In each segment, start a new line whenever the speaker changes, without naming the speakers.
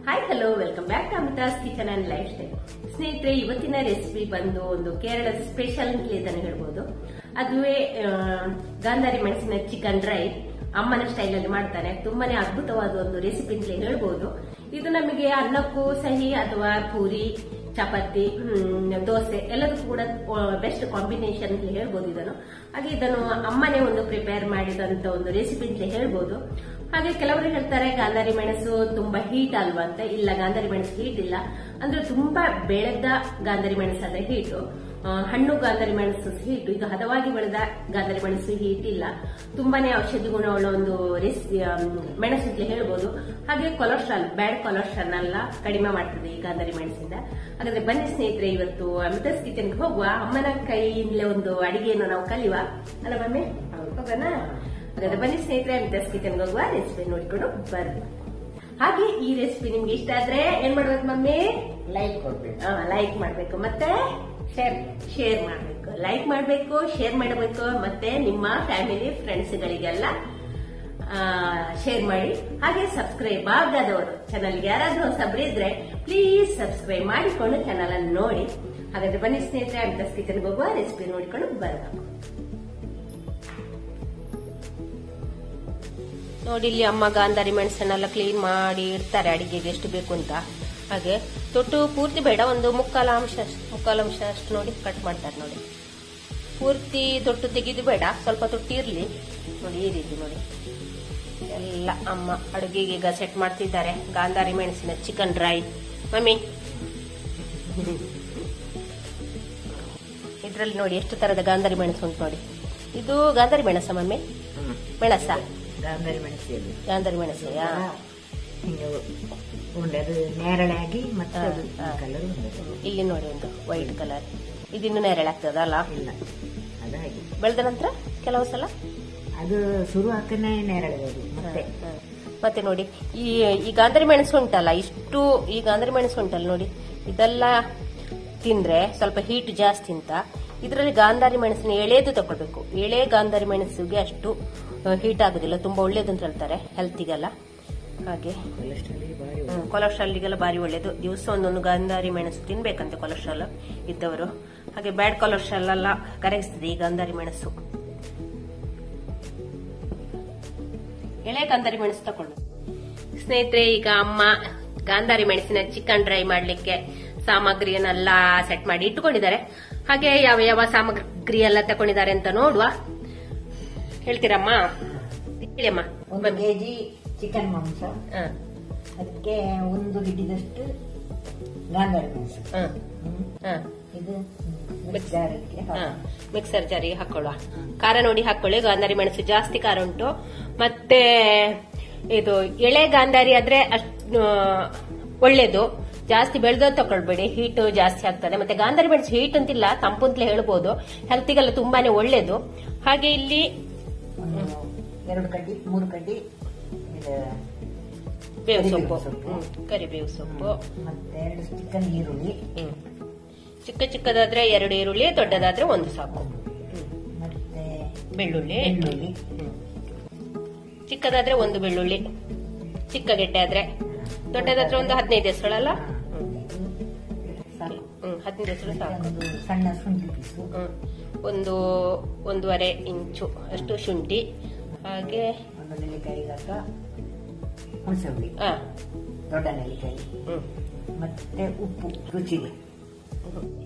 Hi hello welcome back to Amita's kitchen and lifestyle. ಸ್ನೇಹಿತರೆ, ಇವತ್ತಿನ recipe ಬಂದು ಒಂದು ಕೇರಳದ ಸ್ಪೆಷಲ್ ಅಂತ ಇದನ್ನು ಹೇಳ್ಬೋದು. ಅದುವೇ ಗಾಂಧಾರಿ ಮೆಣಸಿನ ಚಿಕನ್ ಡ್ರೈ ಅಮ್ಮನ ಸ್ಟೈಲ್ ಅಲ್ಲಿ ಮಾಡ್ತಾರೆ. ತುಂಬಾನೇ ಅದ್ಭುತವಾದ ಒಂದು ರೆಸಿಪಿ ಅಂತಲೇ ಹೇಳ್ಬೋದು. ಇದು ನಮಗೆ ಅನ್ನಕ್ಕೂ ಸಹಿ ಅಥವಾ ಪೂರಿ, ಚಪಾತಿ, ದೋಸೆ ಎಲ್ಲದಕ್ಕೂ ಕೂಡ ಬೆಸ್ಟ್ ಕಾಂಬಿನೇಷನ್ ಅಂತ ಹೇಳ್ಬೋದು ಇದನ್ನು. ಹಾಗೆ ಇದನ್ನು ಅಮ್ಮನೇ ಒಂದು ಪ್ರಿಪೇರ್ ಮಾಡಿದಂತ ಒಂದು ರೆಸಿಪಿ ಅಂತ ಹೇಳ್ಬೋದು. ಹಾಗೆ ಕೆಲವರು ಹೇಳ್ತಾರೆ ಗಾಂಧಾರಿ ಮೆಣಸು ತುಂಬಾ ಹೀಟ್ ಅಲ್ವಾ ಅಂತ. ಇಲ್ಲ, ಗಾಂಧಾರಿ ಮೆಣಸು ಹೀಟ್ ಇಲ್ಲ. ಅಂದ್ರೆ ತುಂಬಾ ಬೆಳೆದ ಗಾಂಧಾರಿ ಮೆಣಸು ಅಂದ್ರೆ ಹೀಟು, ಹಣ್ಣು ಗಾಂಧಾರಿ ಮೆಣಸು ಹೀಟು. ಇದು ಹದವಾಗಿ ಬೆಳೆದ ಗಾಂಧಾರಿ ಮೆಣಸು ಹೀಟ್ ಇಲ್ಲ. ತುಂಬಾನೇ ಔಷಧಿ ಗುಣವುಳ್ಳ ಒಂದು ಮೆಣಸು ಅಂತ ಹೇಳ್ಬೋದು. ಹಾಗೆ ಕೊಲೆಸ್ಟ್ರಾಲ್, ಬ್ಯಾಡ್ ಕೊಲೆಸ್ಟ್ರಾಲ್ ಎಲ್ಲ ಕಡಿಮೆ ಮಾಡ್ತದೆ ಈ ಗಾಂಧಾರಿ ಮೆಣಸಿಂದ. ಹಾಗಾದ್ರೆ ಬನ್ನಿ ಸ್ನೇಹಿತರೆ, ಇವತ್ತು ಅಮಿತಾಸ್ ಕಿಚನ್ಗೆ ಹೋಗುವ. ಅಮ್ಮನ ಕೈಯಿಂದಲೇ ಒಂದು ಅಡಿಗೆಯನ್ನು ನಾವು ಕಲಿಯುವ ಅಲ್ಲ ಮಮ್ಮಿ? ಹೋಗೋಣ. ಹಾಗಾದ್ರೆ ಬನ್ನಿ ಸ್ನೇಹಿತರೆ, ಅಮಿತಾಸ್ ಕಿಚನ್ಗೆ ಹೋಗುವ, ರೆಸಿಪಿ ನೋಡಿಕೊಂಡು ಬರುವ. ಹಾಗೆ ಈ ರೆಸಿಪಿ ನಿಮ್ಗೆ ಇಷ್ಟ ಆದ್ರೆ ಏನ್ ಮಾಡ್ಬೇಕು ಮಮ್ಮಿ?
ಲೈಕ್ ಕೊಡ್ಬೇಕು.
ಲೈಕ್ ಮಾಡ್ಬೇಕು, ಮತ್ತೆ ಶೇರ್ ಮಾಡ್ಬೇಕು. ಲೈಕ್ ಮಾಡ್ಬೇಕು, ಶೇರ್ ಮಾಡಬೇಕು, ಮತ್ತೆ ನಿಮ್ಮ ಫ್ಯಾಮಿಲಿ ಫ್ರೆಂಡ್ಸ್ ಗಳಿಗೆಲ್ಲ ಶೇರ್ ಮಾಡಿ. ಹಾಗೆ ಸಬ್ಸ್ಕ್ರೈಬ್ ಆಗದವರು ಚಾನಲ್ಗೆ ಯಾರಾದ್ರೂ ಹೊಸಬ್ರಿದ್ರೆ ಪ್ಲೀಸ್ ಸಬ್ಸ್ಕ್ರೈಬ್ ಮಾಡಿಕೊಂಡು ಚಾನಲ್ ಅನ್ನು ನೋಡಿ. ಹಾಗಾದ್ರೆ ಬನ್ನಿ ಸ್ನೇಹಿತರೆ, ಅಮಿತಾಸ್ ಕಿಚನ್ಗೆ ಹೋಗುವ, ರೆಸಿಪಿ ನೋಡಿಕೊಂಡು ಬರಬೇಕು. ನೋಡಿ, ಇಲ್ಲಿ ಅಮ್ಮ ಗಾಂಧಾರಿ ಮೆಣಸನ್ನೆಲ್ಲ ಕ್ಲೀನ್ ಮಾಡಿ ಇಡ್ತಾರೆ ಅಡಿಗೆಗೆ ಎಷ್ಟು ಬೇಕು ಅಂತ. ಹಾಗೆ ತೊಟ್ಟು ಪೂರ್ತಿ ಬೇಡ, ಒಂದು ಮುಕ್ಕಾಲು ಅಂಶ ಅಷ್ಟು ನೋಡಿ ಕಟ್ ಮಾಡ್ತಾರೆ. ನೋಡಿ, ಪೂರ್ತಿ ತೊಟ್ಟು ತೆಗೆದು ಬೇಡ, ಸ್ವಲ್ಪ ತೊಟ್ಟಿ ಇರ್ಲಿ. ನೋಡಿ, ಈ ರೀತಿ ನೋಡಿ ಎಲ್ಲ ಅಮ್ಮ ಅಡುಗೆಗೆ ಈಗ ಸೆಟ್ ಮಾಡ್ತಿದ್ದಾರೆ. ಗಾಂಧಾರಿ ಮೆಣಸಿನ ಚಿಕನ್ ಡ್ರೈ. ಮಮ್ಮಿ, ಇದ್ರಲ್ಲಿ ನೋಡಿ ಎಷ್ಟು ತರದ ಗಾಂಧಾರಿ ಮೆಣಸು ಉಂಟು ನೋಡಿ. ಇದು ಗಾಂಧಾರಿ ಮೆಣಸ ಮಮ್ಮಿ? ಮೆಣಸ
ಗಾಂಧಾರಿ ಮೆಣಸು.
ಗಾಂಧಾರಿ ಮೆಣಸೆಯಾ?
ಅದು ನೇರಳೆ ಆಗಿ ಮತ್ತೆ ಕಲರ್
ಇಲ್ಲಿ ನೋಡಿ ಒಂದು ವೈಟ್ ಕಲರ್. ಇದಿನ್ನು ನೇರಳೆ ಆಗ್ತದಲ್ಲ?
ಇಲ್ಲ, ಅದಾಗಿ
ಬೆಳೆದ ನಂತರ ಕೆಲವು ಸಲ
ಅದು ಶುರು ಹಾಕನೆ ನೇರಳೆ
ಮತ್ತೆ ನೋಡಿ ಈ ಗಾಂಧಾರಿ ಮೆಣಸು ಉಂಟಲ್ಲ, ಇಷ್ಟು ಈ ಗಾಂಧಾರಿ ಮೆಣಸು ಉಂಟಲ್ಲ ನೋಡಿ, ಇದೆಲ್ಲ ತಿಂದ್ರೆ ಸ್ವಲ್ಪ ಹೀಟ್ ಜಾಸ್ತಿ ಅಂತ ಇದರಲ್ಲಿ ಗಾಂಧಾರಿ ಮೆಣಸಿನ ಎಳೆದು ತಗೊಳ್ಬೇಕು. ಎಳೆ ಗಾಂಧಾರಿ ಮೆಣಸಿಗೆ ಅಷ್ಟು ಹೀಟ್ ಆಗುದಿಲ್ಲ, ತುಂಬಾ ಒಳ್ಳೇದು ಅಂತ ಹೇಳ್ತಾರೆ ಹೆಲ್ತಿಗೆಲ್ಲ. ಹಾಗೆ ಕೊಲೆಸ್ಟ್ರಾಲ್ಗೆಲ್ಲ ಬಾರಿ ಒಳ್ಳೇದು. ದಿವಸ ಒಂದೊಂದು ಗಾಂಧಾರಿ ಮೆಣಸು ತಿನ್ಬೇಕಂತೆ ಕೊಲೆಸ್ಟ್ರಾಲ್ ಇದ್ದವರು. ಹಾಗೆ ಬ್ಯಾಡ್ ಕೊಲೆಸ್ಟ್ರಾಲ್ ಎಲ್ಲ ಕರಗಿಸ್ತದೆ ಈ ಗಾಂಧಾರಿ ಮೆಣಸು. ಎಳೆ ಗಾಂಧಾರಿ ಮೆಣಸು ತಕೊಳ್ಳು ಸ್ನೇಹಿತರೆ. ಈಗ ಅಮ್ಮ ಗಾಂಧಾರಿ ಮೆಣಸಿನ ಚಿಕನ್ ಡ್ರೈ ಮಾಡ್ಲಿಕ್ಕೆ ಸಾಮಗ್ರಿಯನ್ನೆಲ್ಲ ಸೆಟ್ ಮಾಡಿ ಇಟ್ಟುಕೊಂಡಿದ್ದಾರೆ. ಹಾಗೆ ಯಾವ ಯಾವ ಸಾಮಗ್ರಿ ಎಲ್ಲ ತಗೊಂಡಿದ್ದಾರೆ ಅಂತ ನೋಡುವ. ಹೇಳ್ತೀರಮ್ಮ? ಹೇಳಿಯಮ್ಮ.
1 kg ಚಿಕನ್ ಮಾಂಸ, ಅದಕ್ಕೆ 1 ಹಿಡಿದಷ್ಟು ಗಾಂಧಾರಿ ಮೆಣಸು. ಇದು
ಮಿಕ್ಸರ್ ಜಾರಿಗೆ ಹಾಕೊಳ್ಳುವ. ಖಾರ ನೋಡಿ ಹಾಕೊಳ್ಳಿ, ಗಾಂಧಾರಿ ಮೆಣಸು ಜಾಸ್ತಿ ಖಾರ ಉಂಟು. ಮತ್ತೆ ಇದು ಎಳೆ ಗಾಂಧಾರಿ ಆದ್ರೆ ಅಷ್ಟು ಒಳ್ಳೇದು, ಜಾಸ್ತಿ ಬೆಳೆದ ತಕೊಳ್ಬೇಡಿ, ಹೀಟ್ ಜಾಸ್ತಿ ಆಗ್ತದೆ. ಮತ್ತೆ ಗಾಂಧಾರಿ ಮೆಣಸು ಹೀಟ್ ಅಂತಿಲ್ಲ, ತಂಪು ಅಂತಲೇ ಹೇಳ್ಬೋದು, ಹೆಲ್ತಿಗೆಲ್ಲ ತುಂಬಾನೇ ಒಳ್ಳೇದು. ಹಾಗೆ ಇಲ್ಲಿ
2 ಕಡ್ಡಿ 3 ಕಡ್ಡಿ
ಬೇವು ಸೊಪ್ಪು, ಕರಿಬೇವು ಸೊಪ್ಪು,
ಮತ್ತೆ 2 ಚಿಕನ್ ಈರುಳ್ಳಿ.
ಚಿಕ್ಕದಾದ್ರೆ 2 ಈರುಳ್ಳಿ, ದೊಡ್ಡದಾದ್ರೆ 1 ಸಾಕು.
ಮತ್ತೆ
ಬೆಳ್ಳುಳ್ಳಿ, ಚಿಕ್ಕದಾದ್ರೆ 1 ಬೆಳ್ಳುಳ್ಳಿ, ಚಿಕ್ಕ ಗೆಡ್ಡೆ ಆದ್ರೆ, ದೊಡ್ಡದಾದ್ರೆ ಒಂದು 15 ಹೆಸರಲ್ಲ? 15 ಹೆಸರು ಸಾಕು.
ಸಣ್ಣ ಶುಂಠಿ ಪೀಸು,
1.5 ಇಂಚು ಅಷ್ಟು ಶುಂಠಿ. ಹಾಗೆ
1 ನೆಲ್ಲಿಕಾಯಿ ಹುಣಸೆ ಹುಳಿ, ದೊಡ್ಡ ನೆಲ್ಲಿಕಾಯಿ. ಮತ್ತೆ ಉಪ್ಪು ರುಚಿಗೆ,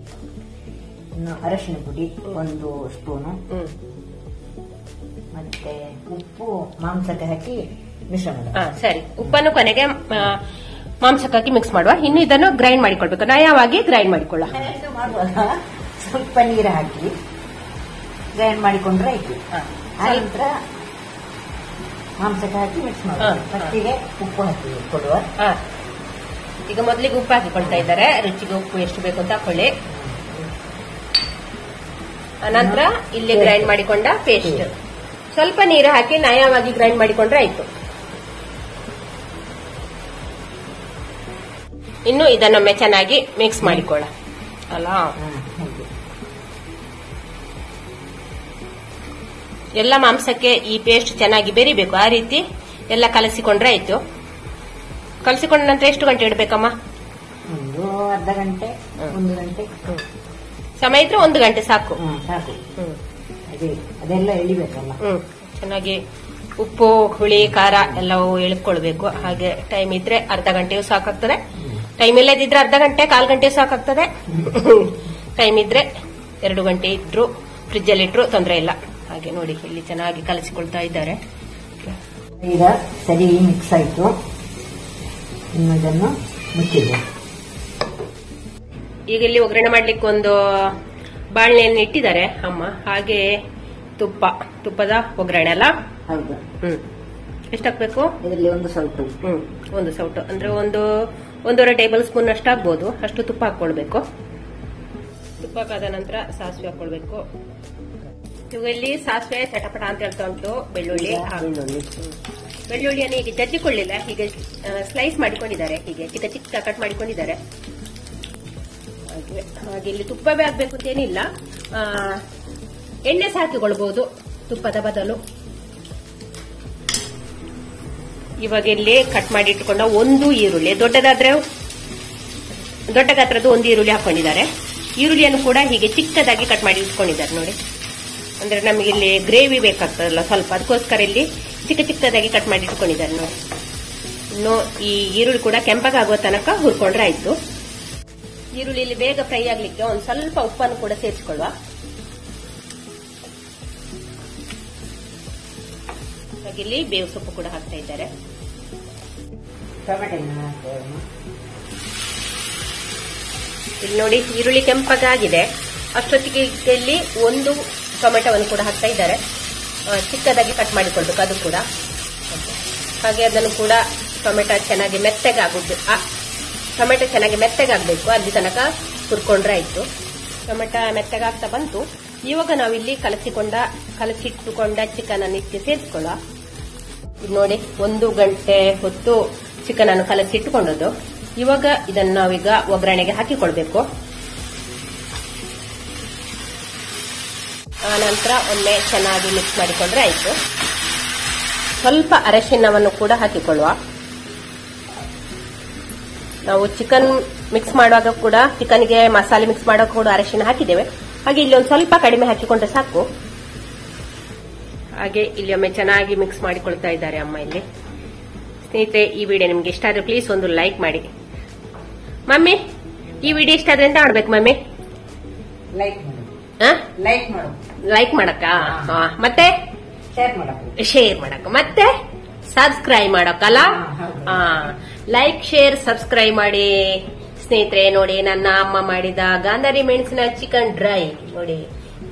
ಇನ್ನು ಅರಶಿನ ಪುಡಿ 1 ಸ್ಪೂನು, ಮತ್ತೆ ಉಪ್ಪು ಮಾಂಸಕ್ಕೆ ಹಾಕಿ ಮಿಶ್ರಣ.
ಸರಿ, ಉಪ್ಪನ್ನು ಕೊನೆಗೆ ಮಾಂಸಕ್ಕೆ ಹಾಕಿ ಮಿಕ್ಸ್ ಮಾಡುವ. ಇನ್ನು ಇದನ್ನು ಗ್ರೈಂಡ್ ಮಾಡಿಕೊಳ್ಬೇಕು, ನಯವಾಗಿ ಗ್ರೈಂಡ್ ಮಾಡಿಕೊಳ್ಳ.
ಮಾಡುವಾಗ ಸ್ವಲ್ಪ ನೀರು ಹಾಕಿ ಗ್ರೈಂಡ್ ಮಾಡಿಕೊಂಡ್ರೆ ಆಯ್ತು. ಆನಂತರ ಮಾಂಸಕ್ಕೆ ಹಾಕಿ ಮಿಕ್ಸ್ ಮಾಡುವ. ಫಸ್ಟಿಗೆ ಉಪ್ಪು ಹಾಕಿ ಕೊಡುವ. ಈಗ ಮೊದಲಿಗೆ
ಉಪ್ಪು ಹಾಕಿಕೊಳ್ತಾ ಇದ್ದಾರೆ. ರುಚಿಗೆ ಉಪ್ಪು ಎಷ್ಟು ಬೇಕು ಅಂತ ಹಾಕೊಳ್ಳಿ. ನಂತರ ಇಲ್ಲಿ ಗ್ರೈಂಡ್ ಮಾಡಿಕೊಂಡ ಪೇಸ್ಟ್ ಸ್ವಲ್ಪ ನೀರು ಹಾಕಿ ನಯವಾಗಿ ಗ್ರೈಂಡ್ ಮಾಡಿಕೊಂಡ್ರೆ ಆಯ್ತು. ಇನ್ನು ಇದನ್ನೊಮ್ಮೆ ಚೆನ್ನಾಗಿ ಮಿಕ್ಸ್ ಮಾಡಿಕೊಳ್ಳ ಅಲ್ಲ. ಎಲ್ಲ ಮಾಂಸಕ್ಕೆ ಈ ಪೇಸ್ಟ್ ಚೆನ್ನಾಗಿ ಬೆರಿಬೇಕು, ಆ ರೀತಿ ಎಲ್ಲ ಕಲಸಿಕೊಂಡ್ರೆ ಆಯ್ತು. ಕಲಸಿಕೊಂಡ ನಂತರ ಎಷ್ಟು ಗಂಟೆ ಇಡಬೇಕಮ್ಮ?
ಒಂದು ಅರ್ಧ ಗಂಟೆ, 1 ಗಂಟೆ
ಸಮಯ ಇದ್ರೆ 1 ಗಂಟೆ ಸಾಕು.
ಸಾಕು. ಅದೆಲ್ಲ ಎಳಿಬೇಕಲ್ಲ.
ಚೆನ್ನಾಗಿ ಉಪ್ಪು, ಹುಳಿ, ಖಾರ ಎಲ್ಲವೂ ಎಳ್ಕೊಳ್ಬೇಕು. ಹಾಗೆ ಟೈಮ್ ಇದ್ರೆ ಅರ್ಧ ಗಂಟೆಯೂ ಸಾಕಾಗ್ತದೆ. ಟೈಮ್ ಇಲ್ಲದಿದ್ರೆ ಅರ್ಧ ಗಂಟೆ, 1/4 ಗಂಟೆ ಸಾಕಾಗ್ತದೆ. ಟೈಮ್ ಇದ್ರೆ 2 ಗಂಟೆ ಇಟ್ರು, ಫ್ರಿಜ್ ಅಲ್ಲಿ ಇಟ್ರು ತೊಂದರೆ ಇಲ್ಲ. ಹಾಗೆ ನೋಡಿ ಇಲ್ಲಿ ಚೆನ್ನಾಗಿ ಕಲಸಿಕೊಳ್ತಾ ಇದ್ದಾರೆ.
ಈಗ ಸರಿ ಮಿಕ್ಸ್ ಆಯ್ತು. ಇನ್ನು ಇದನ್ನು ಮುಚ್ಚಿದೆ.
ಈಗ ಇಲ್ಲಿ ಒಗ್ಗರಣೆ ಮಾಡ್ಲಿಕ್ಕೆ ಒಂದು ಬಾಣಲೆಯನ್ನು ಇಟ್ಟಿದ್ದಾರೆ ಅಮ್ಮ. ಹಾಗೆ ತುಪ್ಪದ ಒಗ್ಗರಣೆ ಅಲ್ಲ?
ಹೌದು.
ಎಷ್ಟಾಗ್ಬೇಕು
ಇದರಲ್ಲಿ? 1 ಸೌಟು.
1 ಸೌಟು ಅಂದ್ರೆ 1.5 ಟೇಬಲ್ ಸ್ಪೂನ್ ಅಷ್ಟು ಆಗ್ಬೋದು. ಅಷ್ಟು ತುಪ್ಪ ಹಾಕೊಳ್ಬೇಕು. ತುಪ್ಪ ಕಾದ ನಂತರ ಸಾಸಿವೆ ಹಾಕೊಳ್ಬೇಕು. ಇವಾಗ ಇಲ್ಲಿ ಸಾಸಿವೆ ಚಟಪಟ ಅಂತ ಹೇಳ್ತಾ ಉಂಟು. ಬೆಳ್ಳುಳ್ಳಿಯನ್ನು ಹೀಗೆ ಜಜ್ಜಿಕೊಳ್ಳಿಲ್ಲ, ಹೀಗೆ ಸ್ಲೈಸ್ ಮಾಡಿಕೊಂಡಿದ್ದಾರೆ. ಹೀಗೆ ಚಿಕ್ಕ ಚಿಕ್ಕ ಕಟ್ ಮಾಡಿಕೊಂಡಿದ್ದಾರೆ. ಹಾಗೆ ಇಲ್ಲಿ ತುಪ್ಪವೇ ಆಗ್ಬೇಕು ಅಂತೇನಿಲ್ಲ, ಎಣ್ಣೆ ಸಹ ಹಾಕಿಕೊಳ್ಬಹುದು ತುಪ್ಪದ ಬದಲು. ಇವಾಗ ಇಲ್ಲಿ ಕಟ್ ಮಾಡಿ ಇಟ್ಕೊಂಡ 1 ಈರುಳ್ಳಿ, ದೊಡ್ಡ ಗಾತ್ರದ 1 ಈರುಳ್ಳಿ ಹಾಕೊಂಡಿದ್ದಾರೆ. ಈರುಳ್ಳಿಯನ್ನು ಕೂಡ ಹೀಗೆ ಚಿಕ್ಕದಾಗಿ ಕಟ್ ಮಾಡಿ ಇಟ್ಕೊಂಡಿದ್ದಾರೆ ನೋಡಿ. ಅಂದ್ರೆ ನಮಗೆ ಇಲ್ಲಿ ಗ್ರೇವಿ ಬೇಕಾಗ್ತದಲ್ಲ ಸ್ವಲ್ಪ, ಅದಕ್ಕೋಸ್ಕರ ಇಲ್ಲಿ ಚಿಕ್ಕ ಚಿಕ್ಕದಾಗಿ ಕಟ್ ಮಾಡಿ ಇಟ್ಕೊಂಡಿದ್ದಾರೆ ನೋಡಿ. ಇನ್ನು ಈ ಈರುಳ್ಳಿ ಕೂಡ ಕೆಂಪಗಾಗುವ ತನಕ ಹುರ್ಕೊಂಡ್ರೆ ಆಯ್ತು. ಈರುಳ್ಳಿ ಇಲ್ಲಿ ಬೇಗ ಫ್ರೈ ಆಗ್ಲಿಕ್ಕೆ ಒಂದು ಸ್ವಲ್ಪ ಉಪ್ಪನ್ನು ಕೂಡ ಸೇರಿಸಿಕೊಳ್ಳುವ. ಇಲ್ಲಿ ಬೇವು ಸೊಪ್ಪು ಕೂಡ ಹಾಕ್ತಾ ಇದ್ದಾರೆ. ಇಲ್ಲಿ ನೋಡಿ ಈರುಳ್ಳಿ ಕೆಂಪಗಾಗಿದೆ. ಅಷ್ಟೊತ್ತಿಗೆ ಇಲ್ಲಿ 1 ಟೊಮೆಟೊವನ್ನು ಕೂಡ ಹಾಕ್ತಾ ಇದ್ದಾರೆ. ಚಿಕ್ಕದಾಗಿ ಕಟ್ ಮಾಡಿಕೊಳ್ಬೇಕು ಅದು ಕೂಡ. ಹಾಗೆ ಅದನ್ನು ಕೂಡ ಟೊಮೆಟೊ ಚೆನ್ನಾಗಿ ಮೆತ್ತಗಾಗಬೇಕು. ಅಲ್ಲಿ ತನಕ ಹುರ್ಕೊಂಡ್ರೆ ಆಯ್ತು. ಟೊಮೆಟೊ ಮೆತ್ತಗಾಗ್ತಾ ಬಂತು. ಇವಾಗ ನಾವಿಲ್ಲಿ ಕಲಸಿಟ್ಟುಕೊಂಡ ಚಿಕನ್ ಅನ್ನು ಇದಕ್ಕೆ ಸೇರಿಸ್ಕೊಳ್ಳುವ. ಇದು ನೋಡಿ 1 ಗಂಟೆ ಹೊತ್ತು ಚಿಕನ್ ಅನ್ನು ಕಲಸಿಟ್ಟುಕೊಂಡದ್ದು. ಇವಾಗ ಇದನ್ನು ನಾವೀಗ ಒಗ್ಗರಣೆಗೆ ಹಾಕಿಕೊಳ್ಬೇಕು. ಆ ನಂತರ ಒಮ್ಮೆ ಚೆನ್ನಾಗಿ ಮಿಕ್ಸ್ ಮಾಡಿಕೊಂಡ್ರೆ ಆಯ್ತು. ಸ್ವಲ್ಪ ಅರಶಿನವನ್ನು ಕೂಡ ಹಾಕಿಕೊಳ್ಳುವ. ನಾವು ಚಿಕನ್ ಮಿಕ್ಸ್ ಮಾಡುವಾಗ ಕೂಡ, ಚಿಕನ್ಗೆ ಮಸಾಲೆ ಮಿಕ್ಸ್ ಮಾಡುವಾಗ ಕೂಡ ಅರಶಿನ ಹಾಕಿದ್ದೇವೆ. ಹಾಗೆ ಇಲ್ಲಿ ಒಂದು ಸ್ವಲ್ಪ ಕಡಿಮೆ ಹಾಕಿಕೊಂಡ್ರೆ ಸಾಕು. ಹಾಗೆ ಇಲ್ಲಿ ಒಮ್ಮೆ ಚೆನ್ನಾಗಿ ಮಿಕ್ಸ್ ಮಾಡಿಕೊಳ್ತಾ ಇದ್ದಾರೆ ಅಮ್ಮ ಇಲ್ಲಿ. ಸ್ನೇಹಿತರೆ, ಈ ವಿಡಿಯೋ ನಿಮ್ಗೆ ಇಷ್ಟ ಆದ್ರೆ ಪ್ಲೀಸ್ ಒಂದು ಲೈಕ್ ಮಾಡಿ. ಮಮ್ಮಿ, ಈ ವಿಡಿಯೋ ಇಷ್ಟ ಆದ್ರೆ ಎಂತ ಮಾಡ್ಬೇಕು ಮಮ್ಮಿ? ಲೈಕ್ ಮಾಡಕ್ಕ, ಮತ್ತೆ ಶೇರ್ ಮಾಡಕ್ಕ, ಮತ್ತೆ ಸಬ್ಸ್ಕ್ರೈಬ್ ಮಾಡಕ್ಕಲ್ಲ. ಲೈಕ್, ಶೇರ್, ಸಬ್ಸ್ಕ್ರೈಬ್ ಮಾಡಿ ಸ್ನೇಹಿತರೆ. ನೋಡಿ ನನ್ನ ಅಮ್ಮ ಮಾಡಿದ ಗಾಂಧಾರಿ ಮೆಣಸಿನ ಚಿಕನ್ ಡ್ರೈ ನೋಡಿ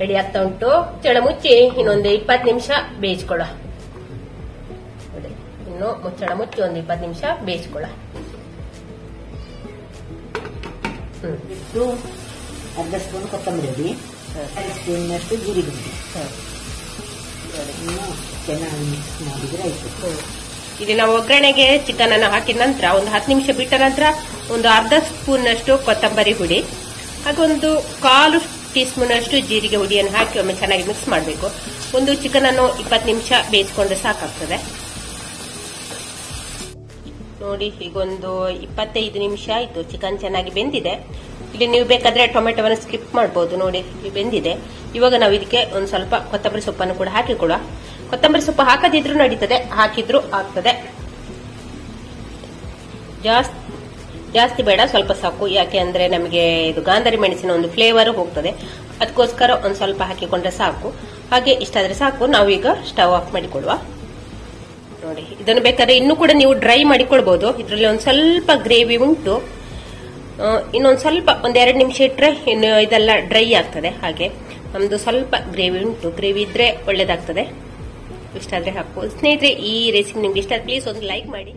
ರೆಡಿ ಆಗ್ತಾ ಉಂಟು. ಚಳ ಮುಚ್ಚಿ ಇನ್ನೊಂದು 20 ನಿಮಿಷ ಬೇಯಿಸ್ಕೊಳ್ಳ. ನೋಡಿ ಇನ್ನು ಮುಚ್ಚಳ ಮುಚ್ಚಿ ಒಂದು 20 ನಿಮಿಷ ಬೇಯಿಸ್ಕೊಳ್ಳ.
ಅರ್ಧ ಸ್ಪೂನ್ ಕೊತ್ತಂಬರಿ, 1 ಸ್ಪೂನ್ನಷ್ಟು ಜೀರಿಗೆ ಚೆನ್ನಾಗಿ ಮಿಕ್ಸ್ ಮಾಡಿದ್ರೆ ಆಯ್ತು.
ಇದು ನಾವು ಒಗ್ಗರಣೆಗೆ ಚಿಕನ್ ಅನ್ನು ಹಾಕಿದ ನಂತರ ಒಂದು 10 ನಿಮಿಷ ಬಿಟ್ಟ ನಂತರ ಒಂದು ಅರ್ಧ ಸ್ಪೂನ್ನಷ್ಟು ಕೊತ್ತಂಬರಿ ಹುಡಿ, ಹಾಗೆ ಒಂದು 1/4 ಟೀ ಸ್ಪೂನ್ ಅಷ್ಟು ಜೀರಿಗೆ ಹುಡಿಯನ್ನು ಹಾಕಿ ಒಮ್ಮೆ ಚೆನ್ನಾಗಿ ಮಿಕ್ಸ್ ಮಾಡಬೇಕು. ಒಂದು ಚಿಕನ್ ಅನ್ನು 20 ನಿಮಿಷ ಬೇಯಿಸಿಕೊಂಡ್ರೆ ಸಾಕಾಗ್ತದೆ. ನೋಡಿ ಈಗೊಂದು 25 ನಿಮಿಷ ಆಯ್ತು. ಚಿಕನ್ ಚೆನ್ನಾಗಿ ಬೆಂದಿದೆ. ಇಲ್ಲಿ ನೀವು ಬೇಕಾದ್ರೆ ಟೊಮೆಟೊವನ್ನು ಸ್ಕಿಪ್ ಮಾಡಬಹುದು. ನೋಡಿ ಬೆಂದಿದೆ. ಇವಾಗ ನಾವು ಇದಕ್ಕೆ ಒಂದು ಸ್ವಲ್ಪ ಕೊತ್ತಂಬರಿ ಸೊಪ್ಪನ್ನು ಕೂಡ ಹಾಕಿಕೊಡುವ. ಕೊತ್ತಂಬರಿ ಸೊಪ್ಪು ಹಾಕದಿದ್ರು ನಡೀತದೆ, ಹಾಕಿದ್ರು ಆಗ್ತದೆ. ಜಾಸ್ತಿ ಬೇಡ, ಸ್ವಲ್ಪ ಸಾಕು. ಯಾಕೆ ಅಂದ್ರೆ ನಮಗೆ ಇದು ಗಾಂಧಾರಿ ಮೆಣಸಿನ ಒಂದು ಫ್ಲೇವರ್ ಹೋಗ್ತದೆ, ಅದಕ್ಕೋಸ್ಕರ ಒಂದು ಸ್ವಲ್ಪ ಹಾಕಿಕೊಂಡ್ರೆ ಸಾಕು. ಹಾಗೆ ಇಷ್ಟಾದ್ರೆ ಸಾಕು. ನಾವೀಗ ಸ್ಟವ್ ಆಫ್ ಮಾಡಿಕೊಡುವ. ನೋಡಿ ಇದನ್ನು ಬೇಕಾದ್ರೆ ಇನ್ನೂ ಕೂಡ ನೀವು ಡ್ರೈ ಮಾಡಿಕೊಳ್ಬಹುದು. ಇದರಲ್ಲಿ ಒಂದು ಸ್ವಲ್ಪ ಗ್ರೇವಿ ಉಂಟು. ಇನ್ನೊಂದು ಸ್ವಲ್ಪ 1-2 ನಿಮಿಷ ಇಟ್ರೆ ಇನ್ನು ಇದೆಲ್ಲ ಡ್ರೈ ಆಗ್ತದೆ. ಹಾಗೆ ನಮ್ದು ಸ್ವಲ್ಪ ಗ್ರೇವಿ ಉಂಟು. ಗ್ರೇವಿ ಇದ್ರೆ ಒಳ್ಳೇದಾಗ್ತದೆ. ಇಷ್ಟ ಆದ್ರೆ ಹಾಕು ಸ್ನೇಹಿತರೆ. ಈ ರೆಸಿಪಿ ನಿಮ್ಗೆ ಇಷ್ಟ ಪ್ಲೀಸ್ ಒಂದು ಲೈಕ್ ಮಾಡಿ.